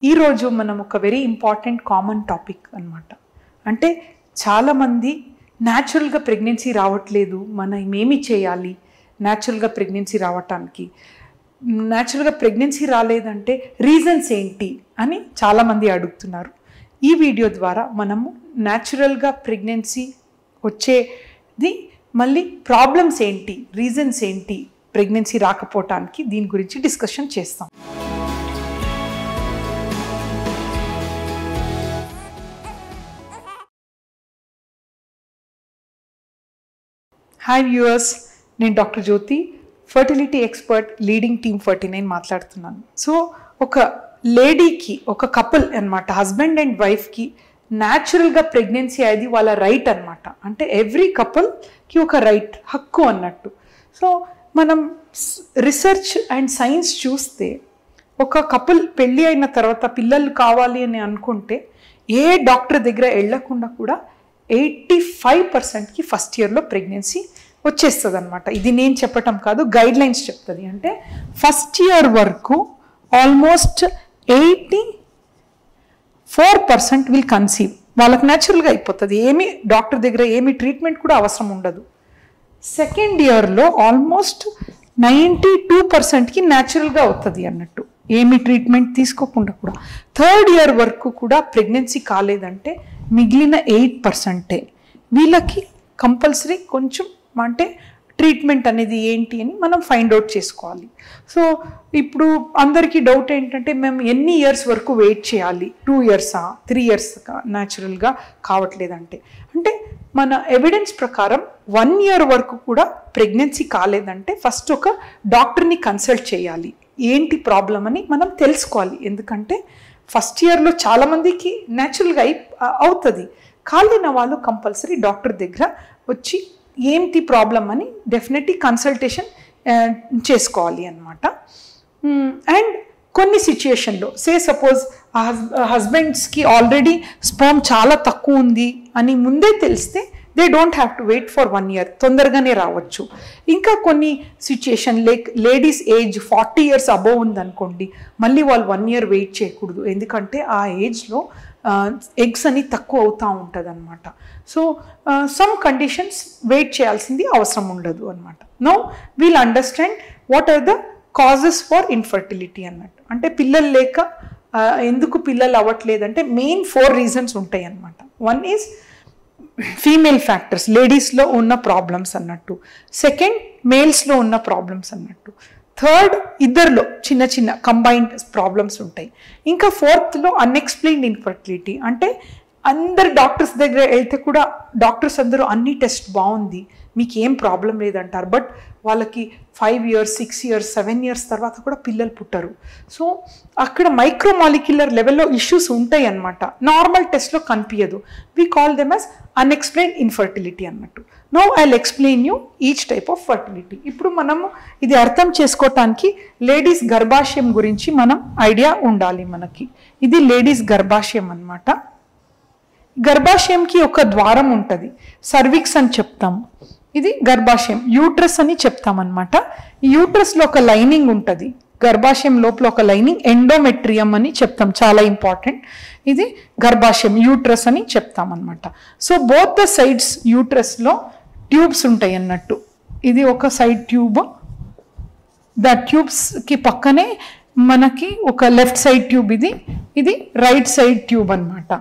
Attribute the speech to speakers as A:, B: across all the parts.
A: ఈరోజు మనం ఒక వెరీ ఇంపార్టెంట్ కామన్ టాపిక్ అన్నమాట. అంటే చాలామంది న్యాచురల్గా ప్రెగ్నెన్సీ రావట్లేదు, మనం ఏమి చేయాలి న్యాచురల్గా ప్రెగ్నెన్సీ రావటానికి, న్యాచురల్గా ప్రెగ్నెన్సీ రాలేదంటే రీజన్స్ ఏంటి అని చాలామంది అడుగుతున్నారు. ఈ వీడియో ద్వారా మనము న్యాచురల్గా ప్రెగ్నెన్సీ వచ్చేది మళ్ళీ ప్రాబ్లమ్స్ ఏంటి, రీజన్స్ ఏంటి ప్రెగ్నెన్సీ రాకపోవటానికి, దీని గురించి డిస్కషన్ చేస్తాం. హాయ్ వ్యూవర్స్, నేను డాక్టర్ జ్యోతి, ఫర్టిలిటీ ఎక్స్పర్ట్, లీడింగ్ టీమ్ 49 మాట్లాడుతున్నాను. సో ఒక లేడీకి, ఒక కపుల్ అన్నమాట, హస్బెండ్ అండ్ వైఫ్కి న్యాచురల్గా ప్రెగ్నెన్సీ అనేది వాళ్ళ రైట్ అన్నమాట. అంటే ఎవ్రీ కపుల్కి ఒక రైట్, హక్కు అన్నట్టు. సో మనం రీసెర్చ్ అండ్ సైన్స్ చూస్తే ఒక కపుల్ పెళ్ళి అయిన తర్వాత పిల్లలు కావాలి అని అనుకుంటే ఏ డాక్టర్ దగ్గర వెళ్ళకుండా కూడా 85%కి ఫస్ట్ ఇయర్లో ప్రెగ్నెన్సీ వచ్చేస్తుంది అనమాట. ఇది నేను చెప్పటం కాదు, గైడ్ లైన్స్ చెప్తుంది. అంటే ఫస్ట్ ఇయర్ వరకు ఆల్మోస్ట్ 84% విల్ కన్సీవ్. వాళ్ళకి న్యాచురల్గా అయిపోతుంది, ఏమి డాక్టర్ దగ్గర ఏమి ట్రీట్మెంట్ కూడా అవసరం ఉండదు. సెకండ్ ఇయర్లో ఆల్మోస్ట్ 92%కి న్యాచురల్గా అవుతుంది అన్నట్టు, ఏమి ట్రీట్మెంట్ తీసుకోకుండా కూడా. థర్డ్ ఇయర్ వరకు కూడా ప్రెగ్నెన్సీ కాలేదంటే మిగిలిన 8%. వీళ్ళకి కంపల్సరీ కొంచెం అంటే ట్రీట్మెంట్ అనేది ఏంటి అని మనం ఫైండ్ అవుట్ చేసుకోవాలి. సో ఇప్పుడు అందరికీ డౌట్ ఏంటంటే మేము ఎన్ని ఇయర్స్ వరకు వెయిట్ చేయాలి, 2 ఇయర్సా 3 ఇయర్స్గా న్యాచురల్గా కావట్లేదంటే, అంటే మన ఎవిడెన్స్ ప్రకారం 1 ఇయర్ వరకు కూడా ప్రెగ్నెన్సీ కాలేదంటే ఫస్ట్ ఒక డాక్టర్ని కన్సల్ట్ చేయాలి, ఏంటి ప్రాబ్లం అని మనం తెలుసుకోవాలి. ఎందుకంటే ఫస్ట్ ఇయర్లో చాలామందికి న్యాచురల్గా అవుతుంది, కాలేన వాళ్ళు కంపల్సరీ డాక్టర్ దగ్గర వచ్చి ఏంటి ప్రాబ్లం అని డెఫినెట్లీ కన్సల్టేషన్ చేసుకోవాలి అన్నమాట. అండ్ కొన్ని సిచ్యుయేషన్లో సపోజ్ హస్బెండ్స్కి ఆల్రెడీ స్పర్మ్ చాలా తక్కువ ఉంది అని ముందే తెలిస్తే they don't have to wait for 1 year, తొందరగానే రావచ్చు. ఇంకా కొన్ని situation ladies age 40 years above ఉందనుకోండి, మళ్ళీ వాళ్ళు 1 ఇయర్ వెయిట్ చేయకూడదు. ఎందుకంటే ఆ ఏజ్లో ఎగ్స్ అని తక్కువ అవుతూ ఉంటుంది అనమాట. సో సమ్ కండిషన్స్ వెయిట్ చేయాల్సింది అవసరం ఉండదు అనమాట. Now we'll understand what are the causes for infertility అన్నట్టు. అంటే పిల్లలు లేక ఎందుకు పిల్లలు అవ్వట్లేదంటే మెయిన్ 4 రీజన్స్ ఉంటాయి అన్నమాట. వన్ ఈజ్ ఫీమేల్ ఫ్యాక్టర్స్, లేడీస్లో ఉన్న ప్రాబ్లమ్స్ అన్నట్టు. సెకండ్, మేల్స్లో ఉన్న ప్రాబ్లమ్స్ అన్నట్టు. థర్డ్, ఇద్దరిలో చిన్న చిన్న కంబైన్డ్ ప్రాబ్లమ్స్ ఉంటాయి. ఇంకా ఫోర్త్లో అన్ఎక్స్ప్లెయిన్డ్ ఇన్ఫర్టిలిటీ. అంటే అందరు డాక్టర్స్ దగ్గర వెళ్తే కూడా డాక్టర్స్ అందరూ అన్ని టెస్ట్ బాగుంది, మీకు ఏం ప్రాబ్లం లేదంటారు, బట్ వాళ్ళకి 5 ఇయర్స్ 6 ఇయర్స్ 7 ఇయర్స్ తర్వాత కూడా పిల్లలు పుట్టరు. సో అక్కడ మైక్రోమాలిక్యులర్ లెవెల్లో ఇష్యూస్ ఉంటాయి అన్నమాట, నార్మల్ టెస్ట్లో కనిపించదు. We call them as unexplained infertility అన్నట్టు. Now I will explain you each type of fertility. ఇప్పుడు మనము ఇది అర్థం చేసుకోవటానికి లేడీస్ గర్భాశయం గురించి మనం ఐడియా ఉండాలి మనకి. ఇది లేడీస్ గర్భాశయం అన్నమాట. గర్భాశయంకి ఒక ద్వారం ఉంటుంది, సర్విక్స్ అని చెప్తాము. ఇది గర్భాశయం, యూట్రస్ అని చెప్తామన్నమాట. ఈ యూట్రస్లో ఒక లైనింగ్ ఉంటుంది, గర్భాశయం లోపల ఒక లైనింగ్ ఎండోమెట్రియం అని చెప్తాం, చాలా ఇంపార్టెంట్. ఇది గర్భాశయం, యూట్రస్ అని చెప్తామన్నమాట. సో బోత్ ద సైడ్స్ యూట్రస్లో ట్యూబ్స్ ఉంటాయి అన్నట్టు. ఇది ఒక సైడ్ ట్యూబ్, ద ట్యూబ్స్కి పక్కనే మనకి ఒక లెఫ్ట్ సైడ్ ట్యూబ్, ఇది రైట్ సైడ్ ట్యూబ్ అన్నమాట.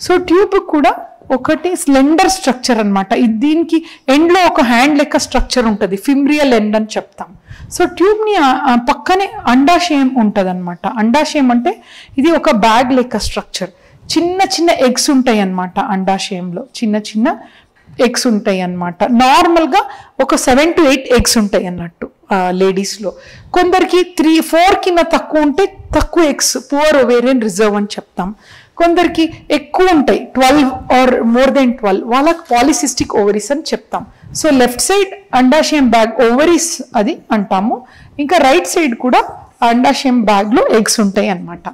A: సో ట్యూబ్ కూడా ఒకటి స్లెండర్ స్ట్రక్చర్ అనమాట. దీనికి ఎండ్లో ఒక హ్యాండ్ లెక్క స్ట్రక్చర్ ఉంటుంది, ఫిమ్రియల్ ఎండ్ అని చెప్తాం. సో ట్యూబ్ని పక్కనే అండాశయం ఉంటుంది అనమాట. అండాశయం అంటే ఇది ఒక బ్యాగ్ లెక్క స్ట్రక్చర్, చిన్న చిన్న ఎగ్స్ ఉంటాయి అన్నమాట. అండాశయంలో చిన్న చిన్న ఎగ్స్ ఉంటాయి అన్నమాట. నార్మల్గా ఒక 7 to 8 ఎగ్స్ ఉంటాయి అన్నట్టు లేడీస్లో. కొందరికి 3-4 కింద తక్కువ ఉంటే తక్కువ ఎగ్స్, పువర్ ఓవేరియన్ రిజర్వ్ అని చెప్తాం. కొందరికి ఎక్కువ ఉంటాయి 12 ఆర్ మోర్ దెన్ 12, వాళ్ళకి పాలిసిస్టిక్ ఓవరీస్ అని చెప్తాం. సో లెఫ్ట్ సైడ్ అండాశయం బ్యాగ్ ఓవరీస్ అది అంటాము. ఇంకా రైట్ సైడ్ కూడా అండాశయం బ్యాగ్లో ఎగ్స్ ఉంటాయి అన్నమాట.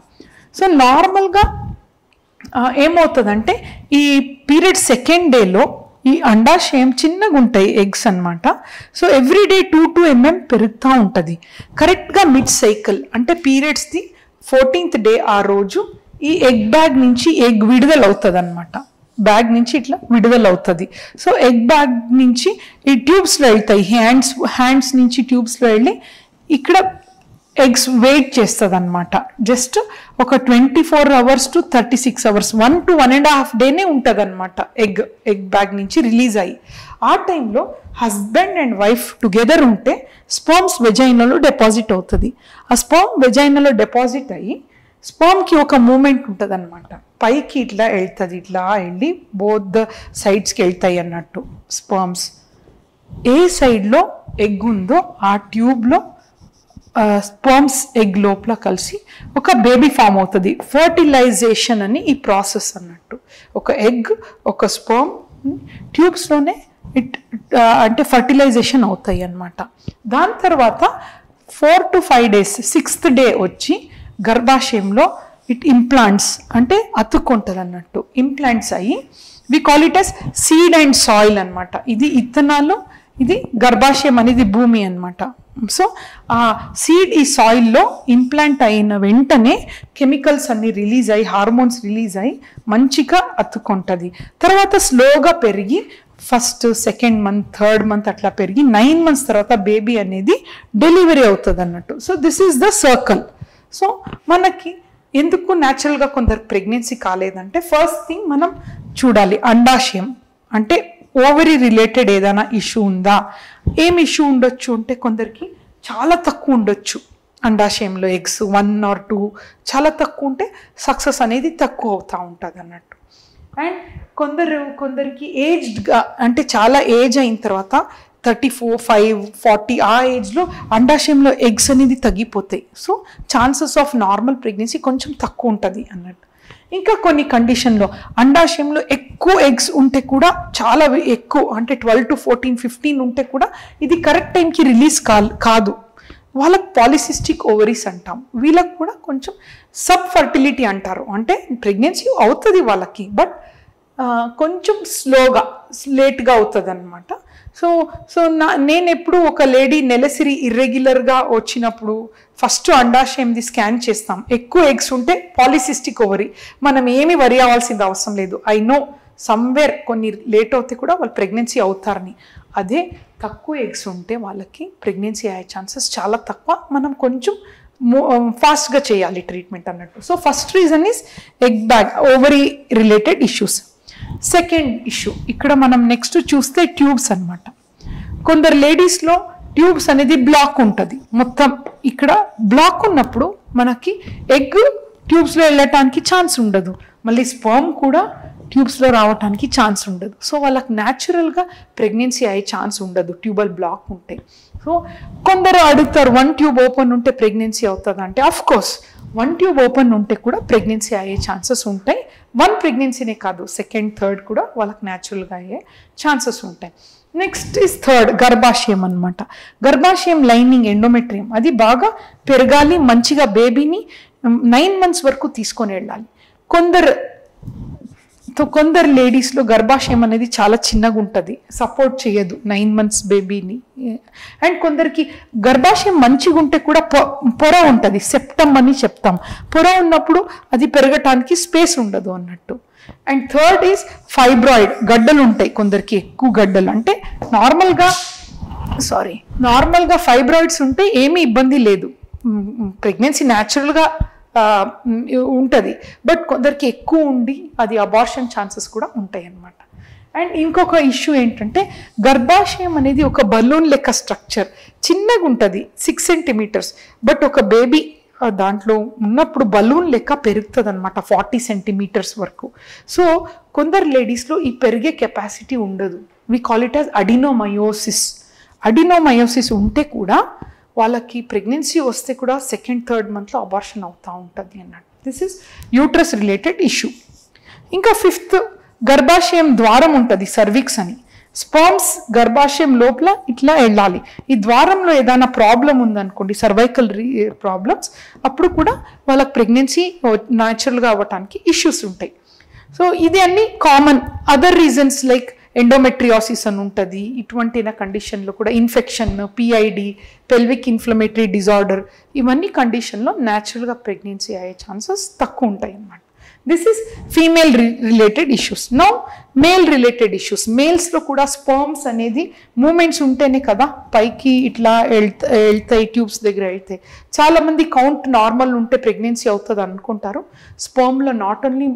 A: సో నార్మల్గా ఏమవుతుందంటే ఈ పీరియడ్ సెకండ్ డేలో ఈ అండాశయం చిన్నగా ఉంటాయి ఎగ్స్ అన్నమాట. సో ఎవ్రీడే 2 mm పెరుగుతూ ఉంటుంది. కరెక్ట్గా మిడ్ సైకిల్ అంటే పీరియడ్స్ది 14th డే ఆ రోజు ఈ ఎగ్ బ్యాగ్ నుంచి ఎగ్ విడుదల అవుతుంది అనమాట. బ్యాగ్ నుంచి ఇట్లా విడుదల అవుతుంది. సో ఎగ్ బ్యాగ్ నుంచి ఈ ట్యూబ్స్లో వెళ్తాయి, హ్యాండ్స్ నుంచి ట్యూబ్స్లో వెళ్ళి ఇక్కడ ఎగ్స్ వెయిట్ చేస్తుంది అనమాట. జస్ట్ ఒక 24 hours to 36 hours, 1 to 1.5 days ఉంటుంది అనమాట ఎగ్ బ్యాగ్ నుంచి రిలీజ్ అయ్యి. ఆ టైంలో హస్బెండ్ అండ్ వైఫ్ టుగెదర్ ఉంటే స్పర్మ్స్ వెజైనాలో డిపాజిట్ అవుతుంది. ఆ స్పర్మ్ వెజైనాలో డిపాజిట్ అయ్యి స్పర్మ్కి ఒక మూమెంట్ ఉంటుంది అనమాట. పైకి ఇట్లా వెళ్తుంది, ఇట్లా వెళ్ళి బోత్ ద సైడ్స్కి వెళ్తాయి అన్నట్టు స్పర్మ్స్. ఏ సైడ్లో ఎగ్ ఉందో ఆ ట్యూబ్లో స్పర్మ్స్ ఎగ్ లోపల కలిసి ఒక బేబీ ఫామ్ అవుతుంది. ఫర్టిలైజేషన్ అని ఈ ప్రాసెస్ అన్నట్టు. ఒక ఎగ్ ఒక స్పర్మ్ ట్యూబ్స్లోనే అంటే ఫర్టిలైజేషన్ అవుతాయి అన్నమాట. దాని తర్వాత 4 to 5 days, 6th day వచ్చి గర్భాశయంలో ఇంప్లాంట్స్ అంటే అతుక్కుంటుంది అన్నట్టు. ఇంప్లాంట్స్ అయ్యి we call it as seed and soil అనమాట. ఇది ఇత్తనాలు, ఇది గర్భాశయం అనేది భూమి అనమాట. సో ఆ సీడ్ ఈ సాయిల్లో ఇంప్లాంట్ అయిన వెంటనే కెమికల్స్ అన్ని రిలీజ్ అయ్యి, హార్మోన్స్ రిలీజ్ అయ్యి మంచిగా అతుక్కుంటుంది. తర్వాత స్లోగా పెరిగి 1st, 2nd month, 3rd month అట్లా పెరిగి 9 months తర్వాత బేబీ అనేది డెలివరీ అవుతుంది అన్నట్టు. So this is the circle. So మనకి ఎందుకు న్యాచురల్గా కొందరు ప్రెగ్నెన్సీ కాలేదంటే ఫస్ట్ థింగ్ మనం చూడాలి అండాశయం అంటే ఓవరీ రిలేటెడ్ ఏదైనా ఇష్యూ ఉందా. ఏం ఇష్యూ ఉండొచ్చు అంటే కొందరికి చాలా తక్కువ ఉండొచ్చు అండాశయంలో ఎగ్స్ 1 or 2 చాలా తక్కువ ఉంటే సక్సెస్ అనేది తక్కువ అవుతూ ఉంటుంది అన్నట్టు. అండ్ కొందరికి ఏజ్డ్గా అంటే చాలా ఏజ్ అయిన తర్వాత 34, 5, 40 ఆ ఏజ్లో అండాశయంలో ఎగ్స్ అనేది తగ్గిపోతాయి. So chances of normal pregnancy కొంచెం తక్కువ ఉంటుంది అన్నట్టు. ఇంకా కొన్ని కండిషన్లో అండాశయంలో ఎక్కువ ఎగ్స్ ఉంటే కూడా చాలా ఎక్కువ అంటే 12 to 14, 15 ఉంటే కూడా ఇది కరెక్ట్ టైంకి రిలీజ్ కాదు. వాళ్ళకి పాలిసిస్టిక్ ఓవరీస్ అంటాం. వీళ్ళకి కూడా కొంచెం సబ్ ఫర్టిలిటీ అంటారు. అంటే ప్రెగ్నెన్సీ అవుతుంది వాళ్ళకి, బట్ కొంచెం స్లోగా లేట్గా అవుతుంది అనమాట. సో నేను ఎప్పుడు ఒక లేడీ నెలసరి ఇర్రెగ్యులర్గా వచ్చినప్పుడు ఫస్ట్ అండాశయంది స్కాన్ చేస్తాం. ఎక్కువ ఎగ్స్ ఉంటే పాలిసిస్టిక్ ఓవరీ, మనం ఏమి వరి అవ్వాల్సింది అవసరం లేదు. ఐ నో సమ్వేర్ కొన్ని లేట్ అవుతే కూడా వాళ్ళు ప్రెగ్నెన్సీ అవుతారని. అదే తక్కువ ఎగ్స్ ఉంటే వాళ్ళకి ప్రెగ్నెన్సీ అయ్యే ఛాన్సెస్ చాలా తక్కువ. మనం కొంచెం ఫాస్ట్గా చేయాలి ట్రీట్మెంట్ అన్నట్టు. So first reason is egg bag ovary related issues. Second issue ఇక్కడ మనం నెక్స్ట్ చూస్తే ట్యూబ్స్ అనమాట. కొందరు లేడీస్లో ట్యూబ్స్ అనేది బ్లాక్ ఉంటుంది మొత్తం. ఇక్కడ బ్లాక్ ఉన్నప్పుడు మనకి ఎగ్ ట్యూబ్స్లో వెళ్ళటానికి ఛాన్స్ ఉండదు, మళ్ళీ స్పర్మ్ కూడా ట్యూబ్స్లో రావడానికి ఛాన్స్ ఉండదు. సో వాళ్ళకి న్యాచురల్గా ప్రెగ్నెన్సీ అయ్యే ఛాన్స్ ఉండదు ట్యూబల్ బ్లాక్ ఉంటే. సో కొందరు అడుగుతారు 1 tube ఓపెన్ ఉంటే ప్రెగ్నెన్సీ అవుతుంది అంటే, ఆఫ్ కోర్స్ 1 tube ఓపెన్ ఉంటే కూడా ప్రెగ్నెన్సీ అయ్యే ఛాన్సెస్ ఉంటాయి. 1 ప్రెగ్నెన్సీనే కాదు, 2nd, 3rd కూడా వాళ్ళకి న్యాచురల్గా అయ్యే ఛాన్సెస్ ఉంటాయి. నెక్స్ట్ ఇస్ 3rd గర్భాశయం అనమాట. గర్భాశయం లైనింగ్ ఎండోమెట్రియం అది బాగా పెరగాలి, మంచిగా బేబీని 9 months వరకు తీసుకొని వెళ్ళాలి. కొందరు లేడీస్లో గర్భాశయం అనేది చాలా చిన్నగా ఉంటుంది, సపోర్ట్ చేయదు 9 months బేబీని. అండ్ కొందరికి గర్భాశయం మంచిగా ఉంటే కూడా పొర ఉంటుంది, సెప్టమ్ అని చెప్తాం. పొర ఉన్నప్పుడు అది పెరగటానికి స్పేస్ ఉండదు అన్నట్టు. అండ్ 3rd ఈజ్ ఫైబ్రాయిడ్, గడ్డలు ఉంటాయి కొందరికి, ఎక్కువ గడ్డలు. అంటే నార్మల్గా ఫైబ్రాయిడ్స్ ఉంటే ఏమీ ఇబ్బంది లేదు, ప్రెగ్నెన్సీ న్యాచురల్గా ఉంటుంది. బట్ కొందరికి ఎక్కువ ఉండి అది అబార్షన్ ఛాన్సెస్ కూడా ఉంటాయి అన్నమాట. అండ్ ఇంకొక ఇష్యూ ఏంటంటే గర్భాశయం అనేది ఒక బలూన్ లెక్క స్ట్రక్చర్, చిన్నగా ఉంటుంది 6 centimeters. బట్ ఒక బేబీ దాంట్లో ఉన్నప్పుడు బలూన్ లెక్క పెరుగుతుంది అనమాట 40 centimeters వరకు. సో కొందరు లేడీస్లో ఈ పెరిగే కెపాసిటీ ఉండదు. We call it as adenomyosis. Adenomyosis ఉంటే కూడా వాళ్ళకి ప్రెగ్నెన్సీ వస్తే కూడా 2nd, 3rd monthలో అబార్షన్ అవుతూ ఉంటుంది అన్నట్టు. This is uterus related issue. ఇంకా 5th గర్భాశయం ద్వారం ఉంటుంది, సర్విక్స్ అని. స్పర్మ్స్ గర్భాశయం లోపల ఇట్లా వెళ్ళాలి. ఈ ద్వారంలో ఏదైనా ప్రాబ్లం ఉందనుకోండి, సర్వైకల్ ప్రాబ్లమ్స్, అప్పుడు కూడా వాళ్ళకి ప్రెగ్నెన్సీ న్యాచురల్గా అవ్వటానికి ఇష్యూస్ ఉంటాయి. సో ఇది అన్ని common. Other reasons like endometriosis అని ఉంటుంది. ఇటువంటి కండిషన్లో కూడా infection, PID, pelvic inflammatory disorder, ఇవన్నీ కండిషన్లో న్యాచురల్గా ప్రెగ్నెన్సీ అయ్యే ఛాన్సెస్ తక్కువ ఉంటాయి అన్నమాట. This is female related issues. Now male related issues. మేల్స్లో కూడా స్పర్మ్స్ అనేది మూమెంట్స్ ఉంటేనే కదా పైకి ఇట్లా వెళ్తాయి, ట్యూబ్స్ దగ్గర వెళ్తాయి. చాలామంది కౌంట్ నార్మల్ ఉంటే ప్రెగ్నెన్సీ అవుతుంది అనుకుంటారు. స్పర్మ్లో not only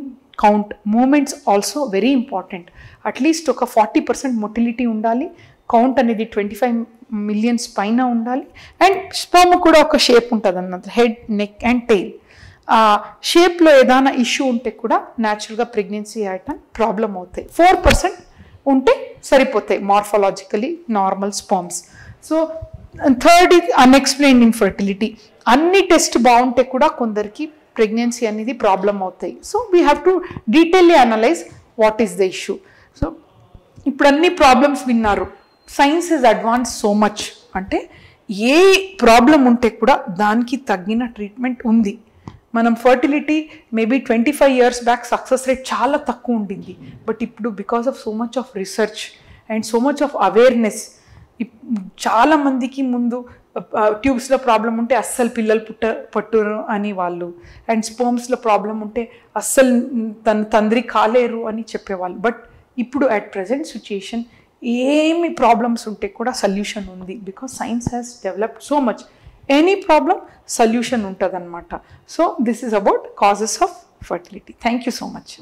A: count, movements also very important. At least ఒక 40% మొటిలిటీ ఉండాలి, కౌంట్ అనేది 25 మిలియన్స్ పైన ఉండాలి, అండ్ స్పర్మ్ కూడా ఒక షేప్ ఉంటుంది అన్నమాట, హెడ్, నెక్ అండ్ టెయిల్. షేప్లో ఏదైనా ఇష్యూ ఉంటే కూడా న్యాచురల్గా ప్రెగ్నెన్సీ అయ్యటం ప్రాబ్లం అవుతాయి. 4% ఉంటే సరిపోతాయి morphologically normal sperms. So third ఇది అన్ఎక్స్ప్లెయిన్డ్ ఇన్ఫర్టిలిటీ. అన్ని టెస్ట్ బాగుంటే కూడా కొందరికి ప్రెగ్నెన్సీ అనేది ప్రాబ్లం అవుతాయి. So we have to detailly analyse what is the issue. So ఇప్పుడు అన్ని ప్రాబ్లమ్స్ విన్నారు. Science is advance so much, అంటే ఏ ప్రాబ్లం ఉంటే కూడా దానికి తగ్గిన ట్రీట్మెంట్ ఉంది. మనం fertility maybe 25 years back success rate చాలా తక్కువ ఉండింది. బట్ ఇప్పుడు because of so much of research and so much of awareness, చాలామందికి ముందు ట్యూబ్స్లో ప్రాబ్లం ఉంటే అస్సలు పిల్లలు పట్టురు అని వాళ్ళు, అండ్ స్పర్మ్స్లో ప్రాబ్లం ఉంటే అస్సలు తండ్రి కాలేరు అని చెప్పేవాళ్ళు. బట్ ఇప్పుడు అట్ ప్రజెంట్ సిచ్యుయేషన్ ఏమి ప్రాబ్లమ్స్ ఉంటే కూడా సొల్యూషన్ ఉంది, because science has developed so much. Any problem solution ఉంటుంది అనమాట. So this is about causes of fertility. Thank you so much.